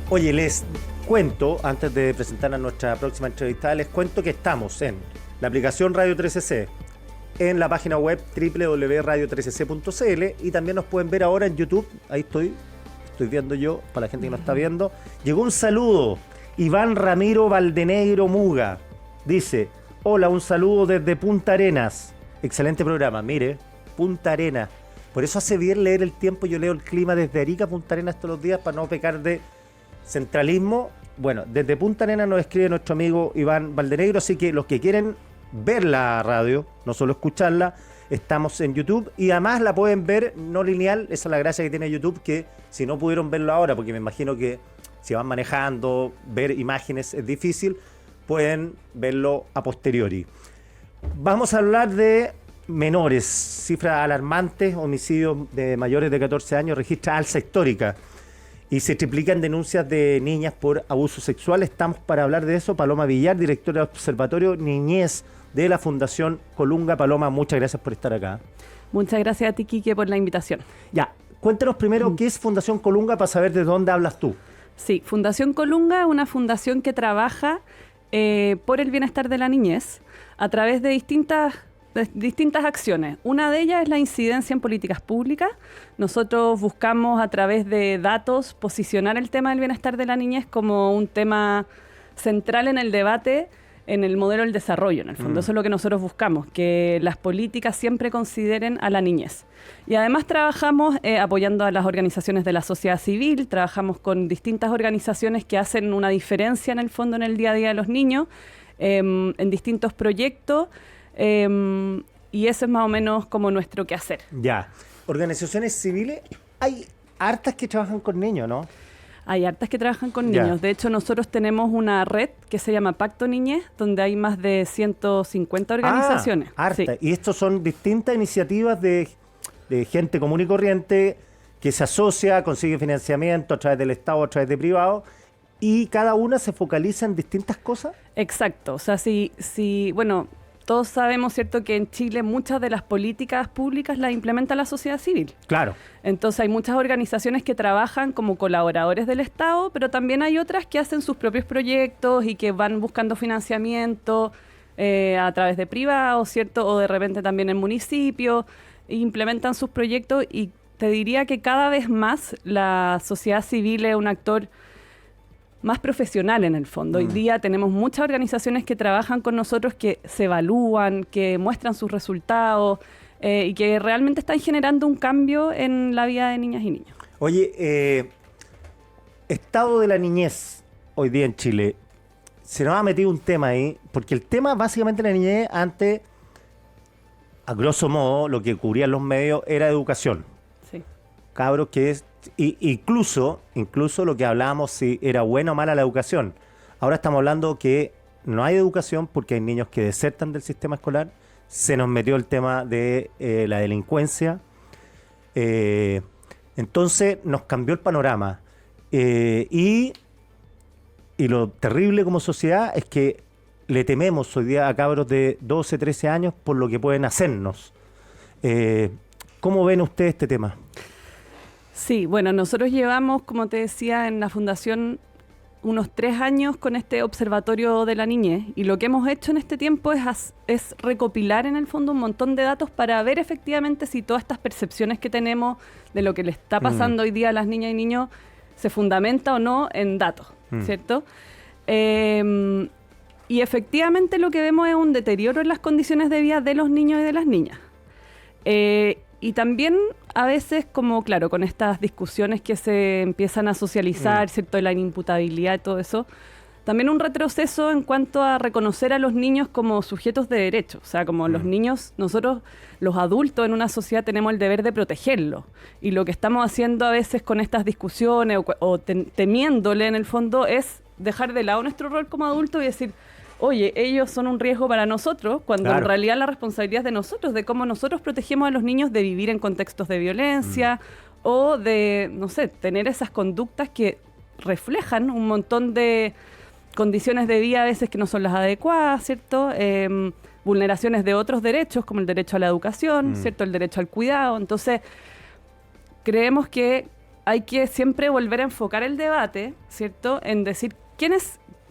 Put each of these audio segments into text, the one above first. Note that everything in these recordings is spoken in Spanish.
Oye, les cuento, antes de presentar a nuestra próxima entrevistada, les cuento que estamos en la aplicación Radio 13C, en la página web www.radio13c.cl y también nos pueden ver ahora en YouTube. Ahí estoy viendo yo, para la gente que no está viendo. Llegó un saludo, Iván Ramiro Valdenegro Muga, dice: hola, un saludo desde Punta Arenas. Excelente programa, mire, Punta Arenas. Por eso hace bien leer el tiempo, yo leo el clima desde Arica a Punta Arenas todos los días para no pecar de centralismo. Bueno, desde Punta Arenas nos escribe nuestro amigo Iván Valdenegro, así que los que quieren ver la radio, no solo escucharla, estamos en YouTube y además la pueden ver no lineal. Esa es la gracia que tiene YouTube, que si no pudieron verlo ahora, porque me imagino que si van manejando, ver imágenes es difícil, pueden verlo a posteriori. Vamos a hablar de menores, cifras alarmantes, homicidios de mayores de 14 años, registra alza histórica y se triplican denuncias de niñas por abuso sexual. Estamos para hablar de eso. Paloma Villar, directora del Observatorio Niñez de la Fundación Colunga. Paloma, muchas gracias por estar acá. Muchas gracias a ti, Quique, por la invitación. Ya, cuéntanos primero qué es Fundación Colunga para saber de dónde hablas tú. Sí, Fundación Colunga es una fundación que trabaja por el bienestar de la niñez a través de distintas acciones. Una de ellas es la incidencia en políticas públicas. Nosotros buscamos a través de datos posicionar el tema del bienestar de la niñez como un tema central en el debate, en el modelo del desarrollo, en el fondo. Eso es lo que nosotros buscamos, que las políticas siempre consideren a la niñez. Y además trabajamos apoyando a las organizaciones de la sociedad civil, trabajamos con distintas organizaciones que hacen una diferencia en el fondo en el día a día de los niños, en distintos proyectos, y eso es más o menos como nuestro quehacer. Ya, organizaciones civiles, hay hartas que trabajan con niños, ¿no? Hay hartas que trabajan con niños. De hecho, nosotros tenemos una red que se llama Pacto Niñez, donde hay más de 150 organizaciones. Harta. Sí. Y estos son distintas iniciativas de gente común y corriente que se asocia, consigue financiamiento a través del Estado, a través de privados, y cada una se focaliza en distintas cosas. Exacto. O sea, bueno, todos sabemos, ¿cierto?, que en Chile muchas de las políticas públicas las implementa la sociedad civil. Claro. Entonces hay muchas organizaciones que trabajan como colaboradores del Estado, pero también hay otras que hacen sus propios proyectos y que van buscando financiamiento a través de privados, ¿cierto?, o de repente también en municipios, implementan sus proyectos, y te diría que cada vez más la sociedad civil es un actor más profesional en el fondo. Hoy día tenemos muchas organizaciones que trabajan con nosotros, que se evalúan, que muestran sus resultados y que realmente están generando un cambio en la vida de niñas y niños. Oye, estado de la niñez hoy día en Chile. Se nos ha metido un tema ahí, porque el tema básicamente de la niñez antes, a grosso modo, lo que cubrían los medios era educación. Sí. Cabros que es... Incluso lo que hablábamos, si era buena o mala la educación. Ahora estamos hablando que no hay educación porque hay niños que desertan del sistema escolar. Se nos metió el tema de la delincuencia. Entonces nos cambió el panorama. Y lo terrible como sociedad es que le tememos hoy día a cabros de 12, 13 años por lo que pueden hacernos. ¿Cómo ven ustedes este tema? Sí, bueno, nosotros llevamos, como te decía, en la Fundación unos 3 años con este observatorio de la niñez, y lo que hemos hecho en este tiempo es recopilar en el fondo un montón de datos para ver efectivamente si todas estas percepciones que tenemos de lo que le está pasando hoy día a las niñas y niños se fundamenta o no en datos, ¿cierto? Y efectivamente lo que vemos es un deterioro en las condiciones de vida de los niños y de las niñas. Y también a veces, como claro, con estas discusiones que se empiezan a socializar, ¿cierto?, de la inimputabilidad y todo eso, también un retroceso en cuanto a reconocer a los niños como sujetos de derecho. O sea, como los niños, nosotros, los adultos en una sociedad, tenemos el deber de protegerlos. Y lo que estamos haciendo a veces con estas discusiones o temiéndole en el fondo es dejar de lado nuestro rol como adultos y decir: oye, ellos son un riesgo para nosotros, cuando en realidad la responsabilidad es de nosotros, de cómo nosotros protegemos a los niños de vivir en contextos de violencia o de, no sé, tener esas conductas que reflejan un montón de condiciones de vida a veces que no son las adecuadas, ¿cierto? Vulneraciones de otros derechos, como el derecho a la educación, ¿cierto? El derecho al cuidado. Entonces, creemos que hay que siempre volver a enfocar el debate, ¿cierto? En decir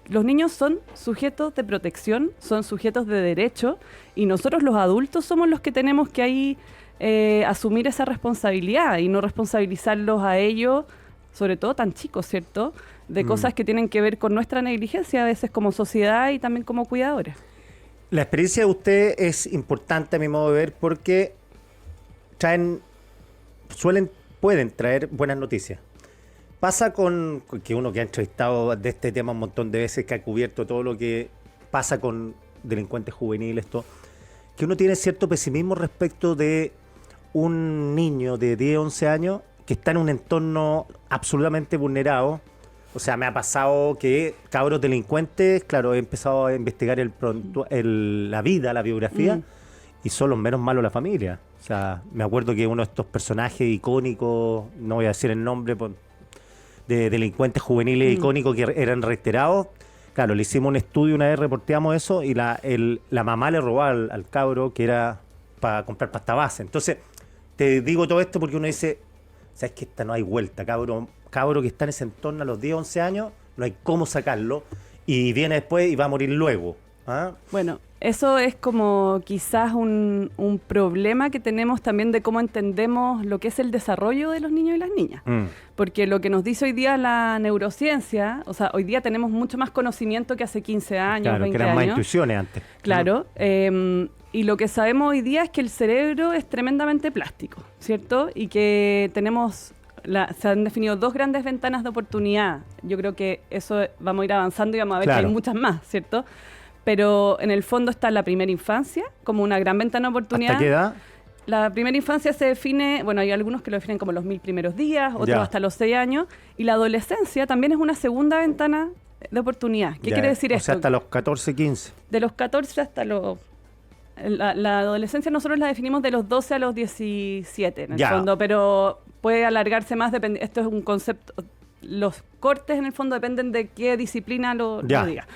los niños son sujetos de protección, son sujetos de derecho, y nosotros los adultos somos los que tenemos que ahí asumir esa responsabilidad y no responsabilizarlos a ellos, sobre todo tan chicos, ¿cierto? De cosas que tienen que ver con nuestra negligencia, a veces como sociedad y también como cuidadores. La experiencia de usted es importante a mi modo de ver porque pueden traer buenas noticias. Pasa con que uno que ha entrevistado de este tema un montón de veces, que ha cubierto todo lo que pasa con delincuentes juveniles, que uno tiene cierto pesimismo respecto de un niño de 10, 11 años que está en un entorno absolutamente vulnerado. O sea, me ha pasado que cabros delincuentes, claro, he empezado a investigar la vida, la biografía, y son los menos malos la familia. O sea, me acuerdo que uno de estos personajes icónicos, no voy a decir el nombre, de delincuentes juveniles icónicos que eran reiterados, claro, le hicimos un estudio, una vez reporteamos eso, y la mamá le robó al cabro que era para comprar pasta base. Entonces, te digo todo esto porque uno dice, ¿sabes qué? No hay vuelta, cabro que está en ese entorno a los 10, 11 años, no hay cómo sacarlo, y viene después y va a morir luego. ¿Ah? Bueno, eso es como quizás un problema que tenemos también de cómo entendemos lo que es el desarrollo de los niños y las niñas. Porque lo que nos dice hoy día la neurociencia, o sea, hoy día tenemos mucho más conocimiento que hace 15 años, claro, 20 que eran años. más intuiciones antes. Claro, y lo que sabemos hoy día es que el cerebro es tremendamente plástico, ¿cierto? Y que se han definido 2 grandes ventanas de oportunidad. Yo creo que eso vamos a ir avanzando y vamos a ver que hay muchas más, ¿cierto? Pero en el fondo está la primera infancia como una gran ventana de oportunidad. ¿Hasta qué edad? La primera infancia se define, bueno, hay algunos que lo definen como los 1000 primeros días, otros hasta los 6 años. Y la adolescencia también es una segunda ventana de oportunidad. ¿Qué quiere decir esto? O sea, hasta los 14, 15. De los 14 hasta los... La adolescencia nosotros la definimos de los 12 a los 17 en el fondo, pero puede alargarse más, esto es un concepto, los cortes en el fondo dependen de qué disciplina lo diga.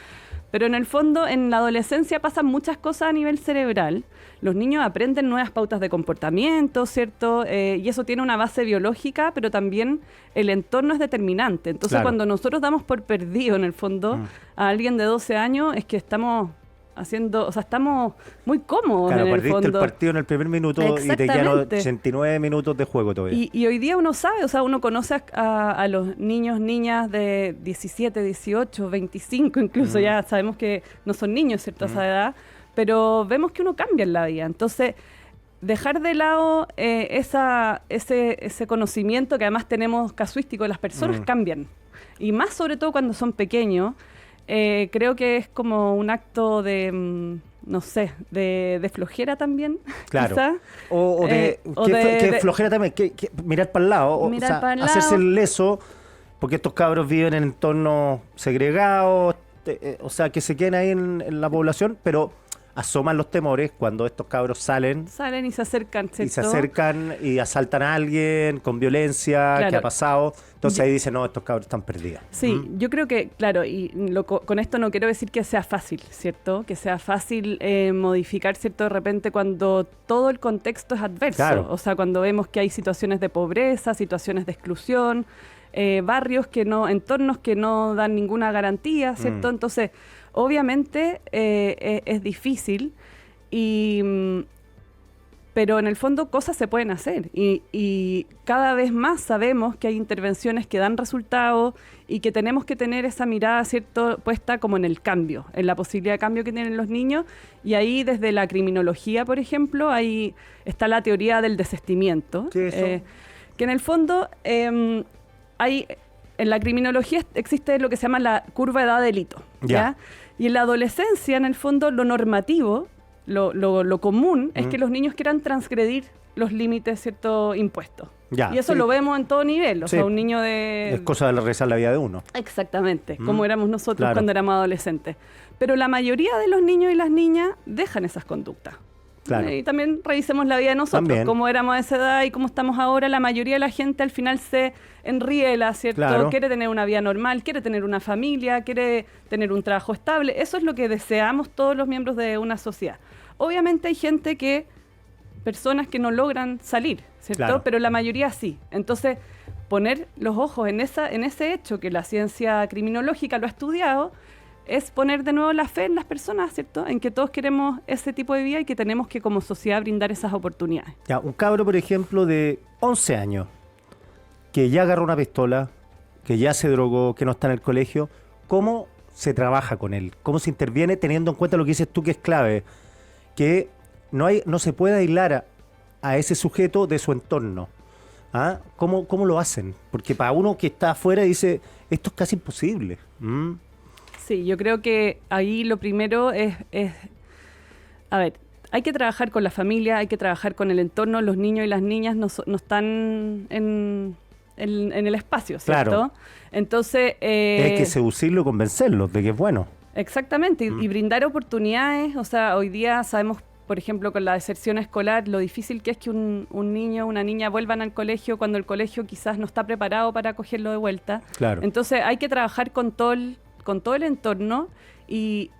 Pero en el fondo, en la adolescencia pasan muchas cosas a nivel cerebral. Los niños aprenden nuevas pautas de comportamiento, ¿cierto? Y eso tiene una base biológica, pero también el entorno es determinante. Entonces, cuando nosotros damos por perdido, en el fondo, a alguien de 12 años, es que estamos estamos muy cómodos en el fondo. Claro, perdiste el partido en el primer minuto y te quedan 89 minutos de juego todavía. Y hoy día uno sabe, o sea, uno conoce a los niños, niñas de 17, 18, 25 incluso, ya sabemos que no son niños, ¿cierto? A esa edad, pero vemos que uno cambia en la vida. Entonces, dejar de lado ese conocimiento que además tenemos casuístico, las personas cambian. Y más sobre todo cuando son pequeños. Creo que es como un acto de, no sé, de flojera también. Claro. Quizá. Que flojera también, que mirar para el lado. Hacerse el leso, porque estos cabros viven en entornos segregados, o sea, que se queden ahí en la población, pero asoman los temores cuando estos cabros salen y se acercan, ¿cierto? Y se acercan y asaltan a alguien con violencia, claro. ¿Qué ha pasado? Entonces ahí dicen, no, estos cabros están perdidos. Sí, yo creo que, claro, y con esto no quiero decir que sea fácil, ¿cierto? Que sea fácil modificar, ¿cierto? De repente cuando todo el contexto es adverso. Claro. O sea, cuando vemos que hay situaciones de pobreza, situaciones de exclusión, barrios entornos que no dan ninguna garantía, ¿cierto? Entonces, obviamente es difícil, pero en el fondo cosas se pueden hacer y cada vez más sabemos que hay intervenciones que dan resultados y que tenemos que tener esa mirada, ¿cierto?, puesta como en el cambio, en la posibilidad de cambio que tienen los niños. Y ahí desde la criminología, por ejemplo, ahí está la teoría del desestimiento. ¿Qué es eso? Que en el fondo hay... En la criminología existe lo que se llama la curva de edad de delito, ¿ya? Y en la adolescencia, en el fondo, lo normativo, lo común, es que los niños quieran transgredir los límites, ¿cierto?, impuestos. Y eso lo vemos en todo nivel. O sea, un niño de... Es cosa de regresar la vida de uno. Exactamente, como éramos nosotros cuando éramos adolescentes. Pero la mayoría de los niños y las niñas dejan esas conductas. Claro. Y también revisemos la vida de nosotros, cómo éramos a esa edad y cómo estamos ahora. La mayoría de la gente al final se enriela, ¿cierto? Claro. Quiere tener una vida normal, quiere tener una familia, quiere tener un trabajo estable. Eso es lo que deseamos todos los miembros de una sociedad. Obviamente hay personas que no logran salir, ¿cierto? Claro. Pero la mayoría sí. Entonces, poner los ojos en ese hecho que la ciencia criminológica lo ha estudiado, es poner de nuevo la fe en las personas, ¿cierto? En que todos queremos ese tipo de vida y que tenemos que como sociedad brindar esas oportunidades. Ya, un cabro, por ejemplo, de 11 años, que ya agarró una pistola, que ya se drogó, que no está en el colegio, ¿cómo se trabaja con él? ¿Cómo se interviene teniendo en cuenta lo que dices tú que es clave? Que no se puede aislar a ese sujeto de su entorno. ¿Ah? ¿Cómo lo hacen? Porque para uno que está afuera dice, esto es casi imposible. Sí, yo creo que ahí lo primero es, a ver, hay que trabajar con la familia, hay que trabajar con el entorno. Los niños y las niñas no están en el espacio, ¿cierto? Claro. Entonces... hay que seducirlo y convencerlos de que es bueno. Exactamente, y brindar oportunidades. O sea, hoy día sabemos, por ejemplo, con la deserción escolar, lo difícil que es que un niño o una niña vuelvan al colegio cuando el colegio quizás no está preparado para acogerlo de vuelta. Claro. Entonces hay que trabajar con todo el entorno y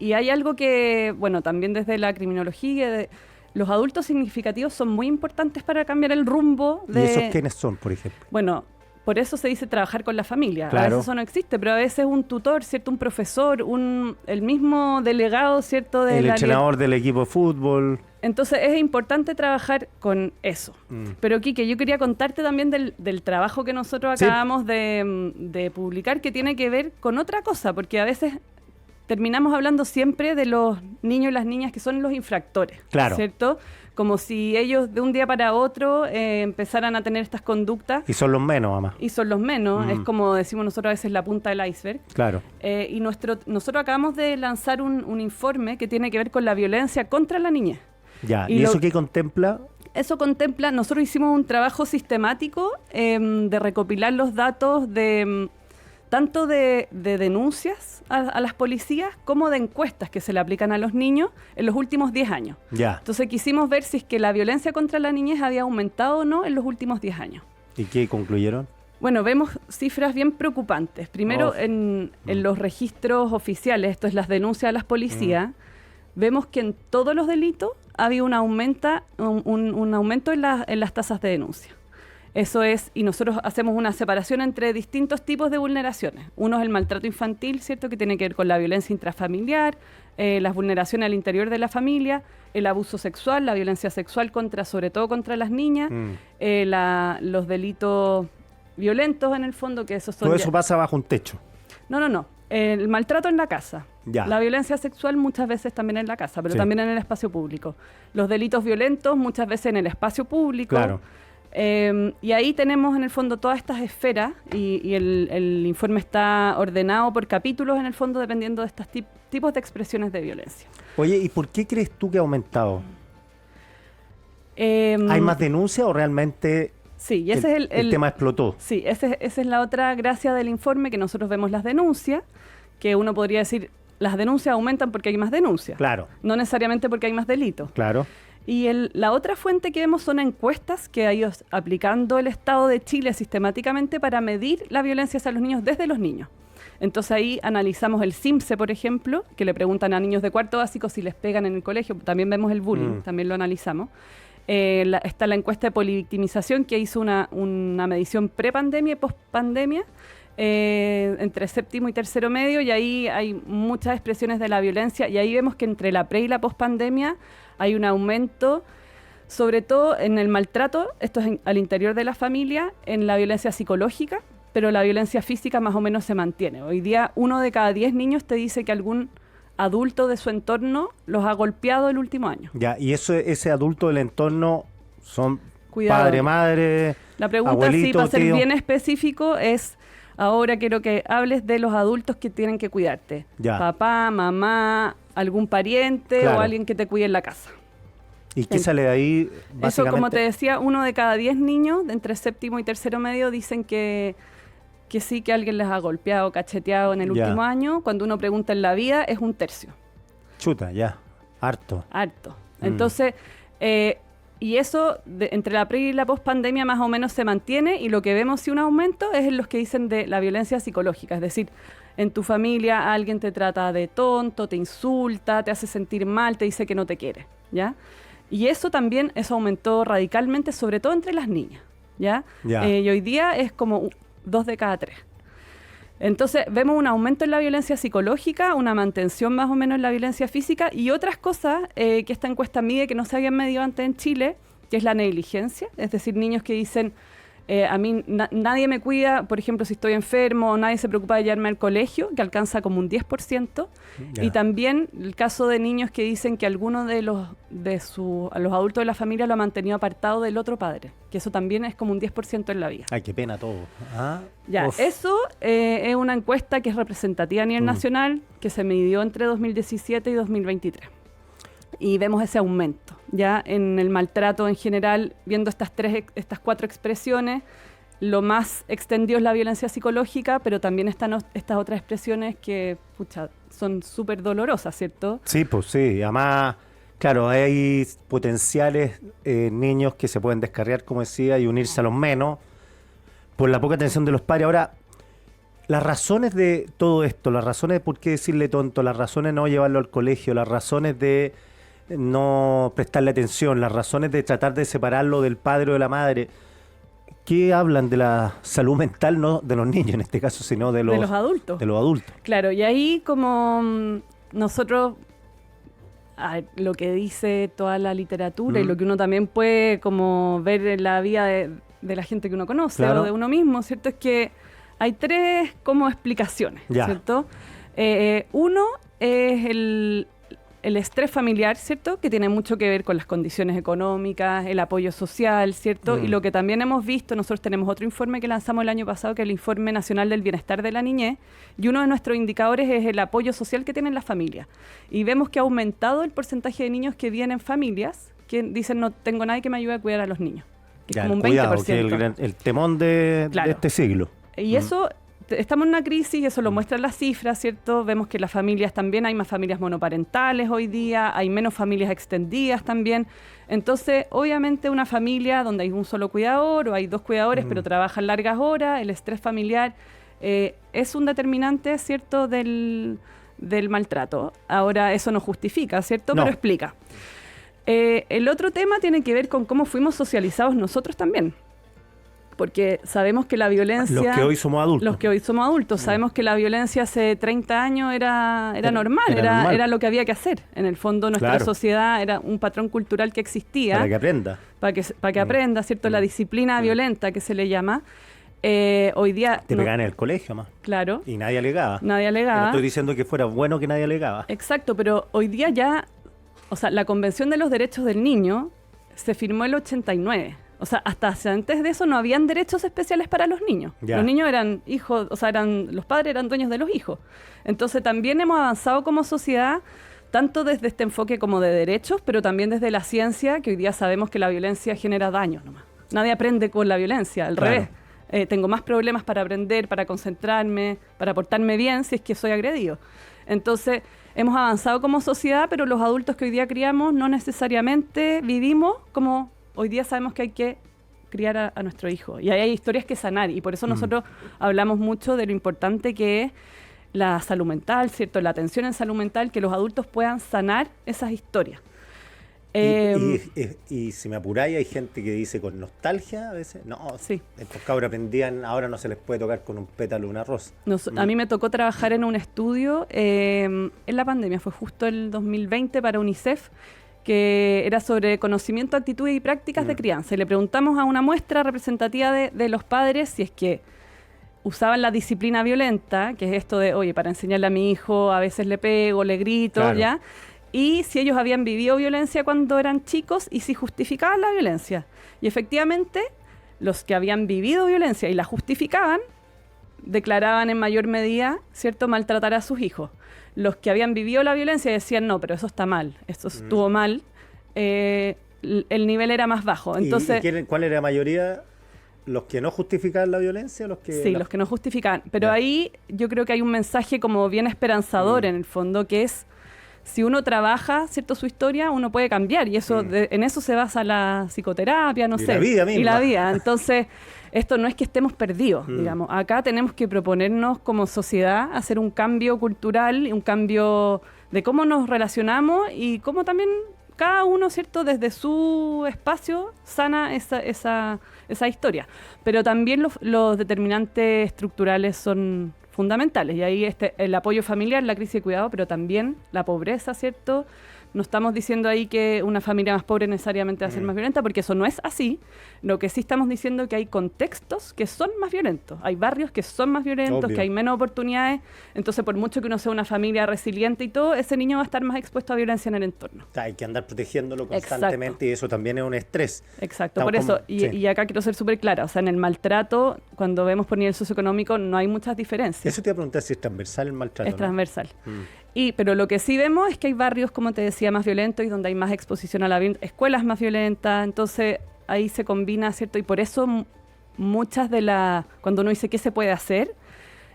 hay algo que, bueno, también desde la criminología, los adultos significativos son muy importantes para cambiar el rumbo de... ¿Y esos quiénes son, por ejemplo? Bueno, por eso se dice trabajar con la familia. Claro. A veces eso no existe, pero a veces un tutor, ¿cierto? Un profesor, el mismo delegado, ¿cierto? El entrenador del equipo de fútbol. Entonces es importante trabajar con eso. Pero Quique, yo quería contarte también del trabajo que nosotros acabamos de publicar, que tiene que ver con otra cosa, porque a veces terminamos hablando siempre de los niños y las niñas que son los infractores, claro, ¿cierto? Como si ellos de un día para otro empezaran a tener estas conductas. Y son los menos, mamá. Y son los menos, es como decimos nosotros a veces la punta del iceberg. Claro. Y nosotros acabamos de lanzar un informe que tiene que ver con la violencia contra la niñez. Ya, ¿y eso qué contempla? Eso contempla, nosotros hicimos un trabajo sistemático de recopilar los datos tanto de denuncias a las policías como de encuestas que se le aplican a los niños en los últimos 10 años. Ya. Entonces quisimos ver si es que la violencia contra la niñez había aumentado o no en los últimos 10 años. ¿Y qué concluyeron? Bueno, vemos cifras bien preocupantes. Primero, en los registros oficiales, esto es las denuncias a las policías, vemos que en todos los delitos había un aumento en las tasas de denuncia. Eso es, y nosotros hacemos una separación entre distintos tipos de vulneraciones. Uno es el maltrato infantil, ¿cierto?, que tiene que ver con la violencia intrafamiliar, las vulneraciones al interior de la familia, el abuso sexual, la violencia sexual sobre todo contra las niñas, los delitos violentos en el fondo, que esos son... Todo eso pasa bajo un techo. No. El maltrato en la casa. Ya. La violencia sexual muchas veces también en la casa, pero también en el espacio público. Los delitos violentos muchas veces en el espacio público. Claro. Y ahí tenemos en el fondo todas estas esferas y el informe está ordenado por capítulos en el fondo dependiendo de estos tipos de expresiones de violencia. Oye, ¿y por qué crees tú que ha aumentado? ¿Hay más denuncias o realmente sí, y ese es el tema explotó? Sí, esa es la otra gracia del informe, que nosotros vemos las denuncias, que uno podría decir, las denuncias aumentan porque hay más denuncias. Claro. No necesariamente porque hay más delitos. Claro. Y la otra fuente que vemos son encuestas que ha ido aplicando el Estado de Chile sistemáticamente para medir la violencia hacia los niños desde los niños. Entonces ahí analizamos el CIMSE, por ejemplo, que le preguntan a niños de cuarto básico si les pegan en el colegio. También vemos el bullying, también lo analizamos. Está la encuesta de polivictimización, que hizo una medición pre-pandemia y post-pandemia, entre séptimo y tercero medio, y ahí hay muchas expresiones de la violencia, y ahí vemos que entre la pre y la post-pandemia hay un aumento, sobre todo en el maltrato, esto es al interior de la familia, en la violencia psicológica, pero la violencia física más o menos se mantiene. Hoy día 1 de cada 10 niños te dice que algún adulto de su entorno los ha golpeado el último año. Ya, y ese adulto del entorno son Cuidado. padre, madre, la pregunta, abuelito, sí, para ser tío. bien específico, es... Ahora quiero que hables de los adultos que tienen que cuidarte. Ya. Papá, mamá, algún pariente, claro, o alguien que te cuide en la casa. ¿Y qué sale de ahí, básicamente? Eso, como te decía, 1 de cada 10 niños de entre séptimo y tercero medio dicen que sí, que alguien les ha golpeado, cacheteado en el último año. Cuando uno pregunta en la vida, es 1/3. Chuta, ya. Harto. Entonces, y eso, entre la pre y la post-pandemia más o menos se mantiene, y lo que vemos si un aumento es en los que dicen de la violencia psicológica, es decir, en tu familia alguien te trata de tonto, te insulta, te hace sentir mal, te dice que no te quiere, ¿ya? Y eso aumentó radicalmente, sobre todo entre las niñas. ¿ya? Ya. Y hoy día es como 2 de cada 3. Entonces vemos un aumento en la violencia psicológica, una mantención más o menos en la violencia física y otras cosas que esta encuesta mide que no se habían medido antes en Chile, que es la negligencia, es decir, niños que dicen, a mí nadie me cuida, por ejemplo, si estoy enfermo, nadie se preocupa de llevarme al colegio, que alcanza como un 10%, Ya. y también el caso de niños que dicen que alguno de los adultos de la familia lo ha mantenido apartado del otro padre, que eso también es como un 10% en la vida. Ay, qué pena todo. Ah, Ya, uf. eso es una encuesta que es representativa a nivel nacional, que se midió entre 2017 y 2023. Y vemos ese aumento, ya en el maltrato en general, viendo estas 4 expresiones, lo más extendido es la violencia psicológica, pero también están estas otras expresiones que, pucha, son súper dolorosas, ¿cierto? Sí, pues sí. Además, claro, hay potenciales niños que se pueden descarriar, como decía, y unirse a los menos por la poca atención de los padres. Ahora, las razones de todo esto, las razones de por qué decirle tonto, las razones de no llevarlo al colegio, las razones de no prestarle atención, las razones de tratar de separarlo del padre o de la madre, ¿qué hablan de la salud mental, no de los niños en este caso, sino de los adultos? De los adultos. Claro, y ahí como nosotros, lo que dice toda la literatura y lo que uno también puede como ver en la vida de la gente que uno conoce, claro, o de uno mismo, ¿cierto? Es que hay 3 como explicaciones, ya, ¿cierto? Uno es el estrés familiar, ¿cierto? Que tiene mucho que ver con las condiciones económicas, el apoyo social, ¿cierto? Y lo que también hemos visto, nosotros tenemos otro informe que lanzamos el año pasado, que es el Informe Nacional del Bienestar de la Niñez, y uno de nuestros indicadores es el apoyo social que tienen las familias. Y vemos que ha aumentado el porcentaje de niños que viven en familias que dicen no tengo nadie que me ayude a cuidar a los niños, que ya, es como un cuidado, 20%. que el temón de Claro. este siglo. Y eso, estamos en una crisis, y eso lo muestran las cifras, ¿cierto? Vemos que las familias también, hay más familias monoparentales hoy día, hay menos familias extendidas también. Entonces, obviamente una familia donde hay un solo cuidador o hay 2 cuidadores, pero trabajan largas horas, el estrés familiar es un determinante, ¿cierto?, del maltrato. Ahora, eso no justifica, ¿cierto? No. Pero explica. El otro tema tiene que ver con cómo fuimos socializados nosotros también. Porque sabemos que la violencia... Los que hoy somos adultos. Los que hoy somos adultos. Sabemos que la violencia hace 30 años era normal, era lo que había que hacer. En el fondo, nuestra Claro. sociedad era un patrón cultural que existía. Para que aprenda. Para que aprenda, ¿cierto? La disciplina violenta que se le llama. Hoy día... Te pegaban en el colegio más. Claro. Y nadie alegaba. Nadie No alegaba. estoy diciendo que fuera bueno que nadie alegaba. Exacto, pero hoy día ya... O sea, la Convención de los Derechos del Niño se firmó en el 89. O sea, hasta antes de eso no habían derechos especiales para los niños. Ya. Los niños eran hijos, o sea, los padres eran dueños de los hijos. Entonces también hemos avanzado como sociedad, tanto desde este enfoque como de derechos, pero también desde la ciencia, que hoy día sabemos que la violencia genera daños nomás. Nadie aprende con la violencia, al Claro. revés. Tengo más problemas para aprender, para concentrarme, para portarme bien si es que soy agredido. Entonces, hemos avanzado como sociedad, pero los adultos que hoy día criamos no necesariamente vivimos como hoy día sabemos que hay que criar a nuestro hijo. Y ahí hay historias que sanar. Y por eso nosotros hablamos mucho de lo importante que es la salud mental, ¿cierto? La atención en salud mental, que los adultos puedan sanar esas historias. Y si me apuráis, hay gente que dice con nostalgia a veces, no, Sí. estos cabros aprendían, ahora no se les puede tocar con un pétalo de una rosa. A mí me tocó trabajar en un estudio en la pandemia, fue justo el 2020 para UNICEF, que era sobre conocimiento, actitudes y prácticas de crianza. Y le preguntamos a una muestra representativa de los padres si es que usaban la disciplina violenta, que es esto de, oye, para enseñarle a mi hijo a veces le pego, le grito, Claro. ¿ya? Y si ellos habían vivido violencia cuando eran chicos y si justificaban la violencia. Y efectivamente, los que habían vivido violencia y la justificaban, declaraban en mayor medida, ¿cierto?, maltratar a sus hijos. Los que habían vivido la violencia decían, no, pero eso está mal, esto estuvo mal, el nivel era más bajo. Entonces, ¿Cuál era la mayoría? ¿Los que no justificaban la violencia o los que...? sí, los que no justificaban. Pero Ya. ahí yo creo que hay un mensaje como bien esperanzador en el fondo, que es, si uno trabaja, ¿cierto?, su historia, uno puede cambiar. Y eso en eso se basa la psicoterapia, no Y sé. la vida misma. Y la vida. Entonces, esto no es que estemos perdidos, digamos. Acá tenemos que proponernos como sociedad hacer un cambio cultural, un cambio de cómo nos relacionamos y cómo también cada uno, ¿cierto?, desde su espacio sana esa historia. Pero también los determinantes estructurales son fundamentales. Y ahí el apoyo familiar, la crisis de cuidado, pero también la pobreza, ¿cierto? No estamos diciendo ahí que una familia más pobre necesariamente va a ser más violenta, porque eso no es así. Lo que sí estamos diciendo es que hay contextos que son más violentos. Hay barrios que son más violentos, Obvio. que hay menos oportunidades. Entonces, por mucho que uno sea una familia resiliente y todo, ese niño va a estar más expuesto a violencia en el entorno. Hay que andar protegiéndolo constantemente y eso también es un estrés. Exacto, Estamos por eso, sí. y acá quiero ser súper clara, o sea, en el maltrato, cuando vemos por nivel socioeconómico, no hay muchas diferencias. Eso te iba a preguntar si es transversal el maltrato. Es ¿no? transversal. Pero lo que sí vemos es que hay barrios, como te decía, más violentos y donde hay más exposición a la violencia, escuelas más violentas, entonces ahí se combina, ¿cierto? Y por eso muchas de las, cuando uno dice qué se puede hacer,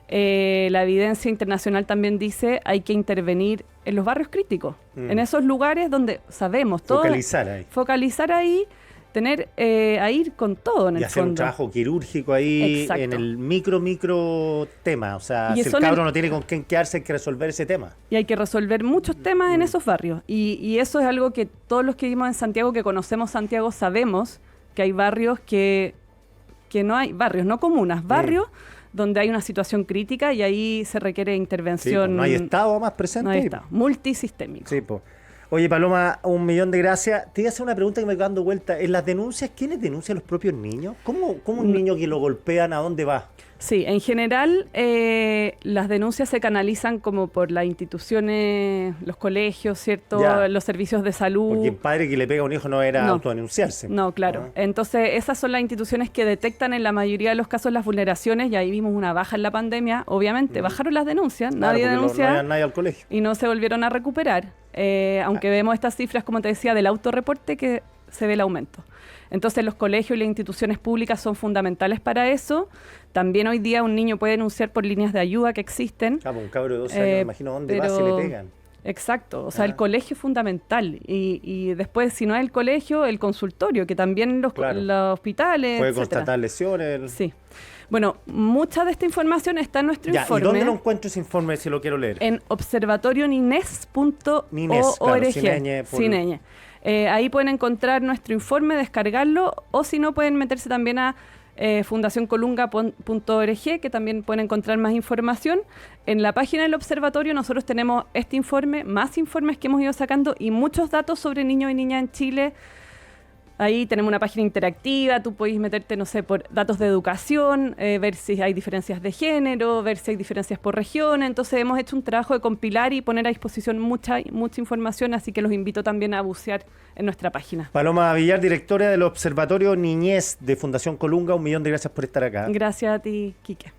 la evidencia internacional también dice hay que intervenir en los barrios críticos, en esos lugares donde sabemos todo. Focalizar ahí. Tener a ir con todo en el fondo. Y hacer un trabajo quirúrgico ahí. Exacto. En el micro tema. O sea, si el cabro no tiene con quién quedarse, hay que resolver ese tema. Y hay que resolver muchos temas en esos barrios. Y eso es algo que todos los que vivimos en Santiago, que conocemos Santiago, sabemos que hay barrios que no hay, barrios, no comunas, barrios donde hay una situación crítica y ahí se requiere intervención. Sí, pues, no hay Estado más presente. No hay Estado, multisistémico. Sí, pues. Oye, Paloma, 1.000.000 de gracias. Te iba a hacer una pregunta que me quedó dando vuelta. En las denuncias, ¿quiénes denuncian a los propios niños? ¿Cómo un niño que lo golpean, a dónde va? Sí, en general las denuncias se canalizan como por las instituciones, los colegios, ¿cierto? Ya. Los servicios de salud. Porque el padre que le pega a un hijo no era autodenunciarse. No, claro. Entonces, esas son las instituciones que detectan en la mayoría de los casos las vulneraciones, y ahí vimos una baja en la pandemia. Obviamente, bajaron las denuncias, claro, nadie denunciaba. No había nadie al colegio. Y no se volvieron a recuperar. Aunque vemos estas cifras, como te decía, del autorreporte, que se ve el aumento. Entonces los colegios y las instituciones públicas son fundamentales para eso. También hoy día un niño puede denunciar por líneas de ayuda que existen. Claro, un cabro de 12 años, me imagino dónde va si le pegan. Exacto, o sea, el colegio es fundamental. Y después, si no es el colegio, el consultorio, que también los hospitales, puede etcétera. Constatar lesiones. Sí. Bueno, mucha de esta información está en nuestro informe. ¿Y dónde lo encuentro ese informe si lo quiero leer? En observatorionines.org. Sin ñ. Ahí pueden encontrar nuestro informe, descargarlo, o si no, pueden meterse también a fundacioncolunga.org, que también pueden encontrar más información. En la página del observatorio nosotros tenemos este informe, más informes que hemos ido sacando y muchos datos sobre niños y niñas en Chile. Ahí tenemos una página interactiva, tú podés meterte, no sé, por datos de educación, ver si hay diferencias de género, ver si hay diferencias por región. Entonces hemos hecho un trabajo de compilar y poner a disposición mucha información, así que los invito también a bucear en nuestra página. Paloma Villar, directora del Observatorio Niñez de Fundación Colunga, 1.000.000 de gracias por estar acá. Gracias a ti, Quique.